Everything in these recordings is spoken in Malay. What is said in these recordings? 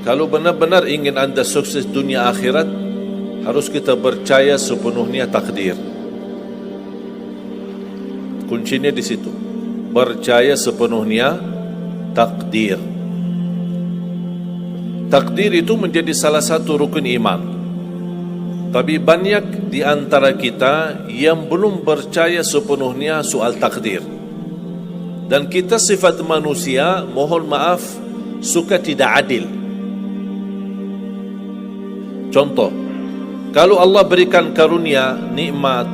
Kalau benar-benar ingin anda sukses dunia akhirat, harus kita percaya sepenuhnya takdir. Kuncinya di situ. Percaya sepenuhnya takdir. Takdir itu menjadi salah satu rukun iman. Tapi banyak di antara kita yang belum percaya sepenuhnya soal takdir. Dan kita sifat manusia, mohon maaf, suka tidak adil. Contoh, kalau Allah berikan karunia, nikmat,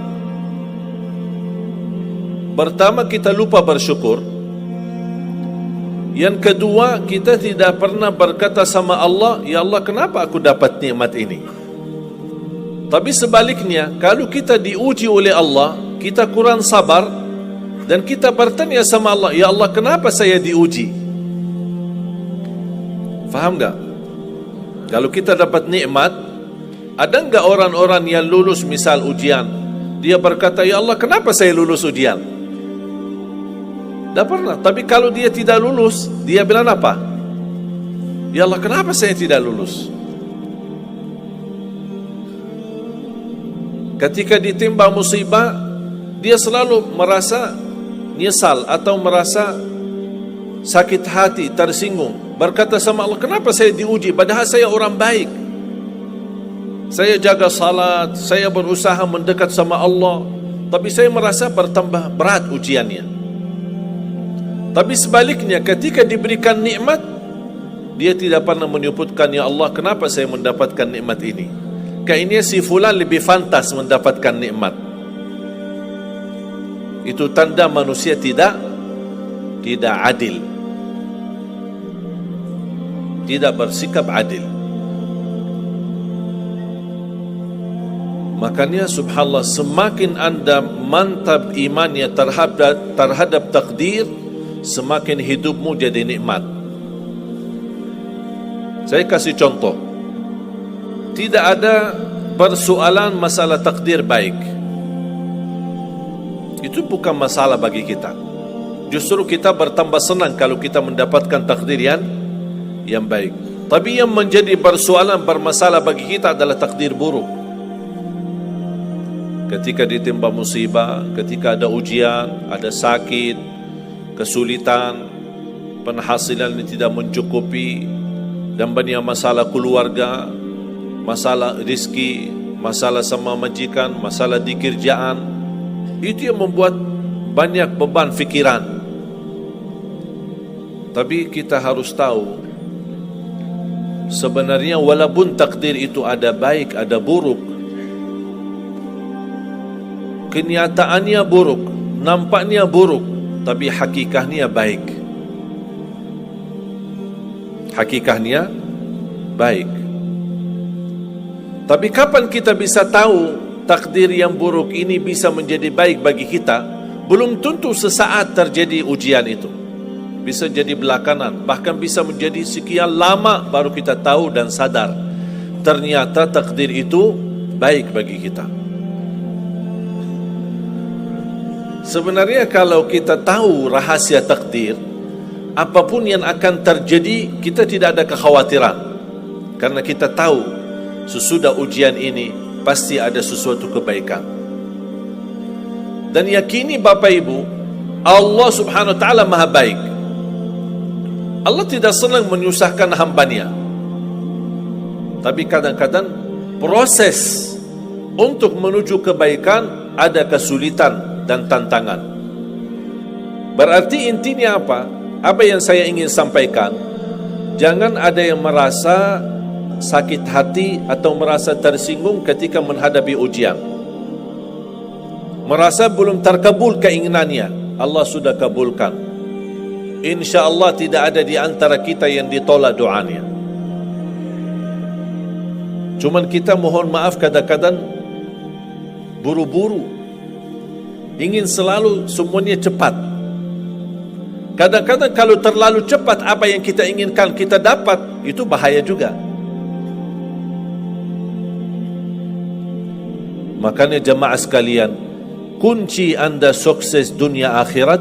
pertama kita lupa bersyukur. Yang kedua, kita tidak pernah berkata sama Allah, ya Allah, kenapa aku dapat nikmat ini? Tapi sebaliknya, kalau kita diuji oleh Allah, kita kurang sabar, dan kita bertanya sama Allah, ya Allah, kenapa saya diuji? Faham tak? Kalau kita dapat nikmat, ada enggak orang-orang yang lulus misal ujian, dia berkata, ya Allah, kenapa saya lulus ujian? Tak pernah. Tapi kalau dia tidak lulus, dia bilang apa? Ya Allah, kenapa saya tidak lulus? Ketika ditimpa musibah, dia selalu merasa nyesal atau merasa sakit hati, tersinggung. Berkata sama Allah, kenapa saya diuji? Padahal saya orang baik. Saya jaga salat, saya berusaha mendekat sama Allah. Tapi saya merasa bertambah berat ujiannya. Tapi sebaliknya, ketika diberikan nikmat, dia tidak pernah menyebutkan, ya Allah, kenapa saya mendapatkan nikmat ini? Kayaknya si fulan lebih fantas mendapatkan nikmat. Itu tanda manusia tidak adil, tidak bersikap adil. Makanya subhanallah, semakin anda mantap imannya terhadap takdir, semakin hidupmu jadi nikmat. Saya kasih contoh. Tidak ada persoalan masalah takdir baik. Itu bukan masalah bagi kita. Justru kita bertambah senang kalau kita mendapatkan takdir yang baik. Tapi yang menjadi persoalan bermasalah bagi kita adalah takdir buruk. Ketika ditimpa musibah, ketika ada ujian, ada sakit, kesulitan, penghasilan yang tidak mencukupi, dan banyak masalah keluarga, masalah rezeki, masalah sama majikan, masalah di kerjaan, itu yang membuat banyak beban fikiran. Tapi kita harus tahu, sebenarnya walaupun takdir itu ada baik, ada buruk, kenyataannya buruk, nampaknya buruk, tapi hakikatnya baik. Hakikatnya baik. Tapi kapan kita bisa tahu takdir yang buruk ini bisa menjadi baik bagi kita? Belum tentu sesaat terjadi ujian itu. Bisa jadi belakangan, bahkan bisa menjadi sekian lama baru kita tahu dan sadar ternyata takdir itu baik bagi kita. Sebenarnya kalau kita tahu rahasia takdir, apapun yang akan terjadi, kita tidak ada kekhawatiran. Karena kita tahu sesudah ujian ini pasti ada sesuatu kebaikan. Dan yakini Bapak Ibu, Allah subhanahu wa ta'ala maha baik. Allah tidak senang menyusahkan hambanya. Tapi kadang-kadang proses untuk menuju kebaikan ada kesulitan dan tantangan. Berarti intinya apa? Apa yang saya ingin sampaikan, jangan ada yang merasa sakit hati atau merasa tersinggung ketika menghadapi ujian, merasa belum terkabul keinginannya. Allah sudah kabulkan. InsyaAllah tidak ada di antara kita yang ditolak doanya. Cuman kita mohon maaf kadang-kadang buru-buru, ingin selalu semuanya cepat. Kadang-kadang kalau terlalu cepat apa yang kita inginkan kita dapat, itu bahaya juga. Makanya jemaah sekalian, kunci anda sukses dunia akhirat,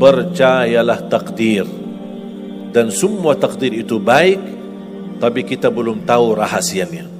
percayalah takdir. Dan semua takdir itu baik, tapi kita belum tahu rahasianya.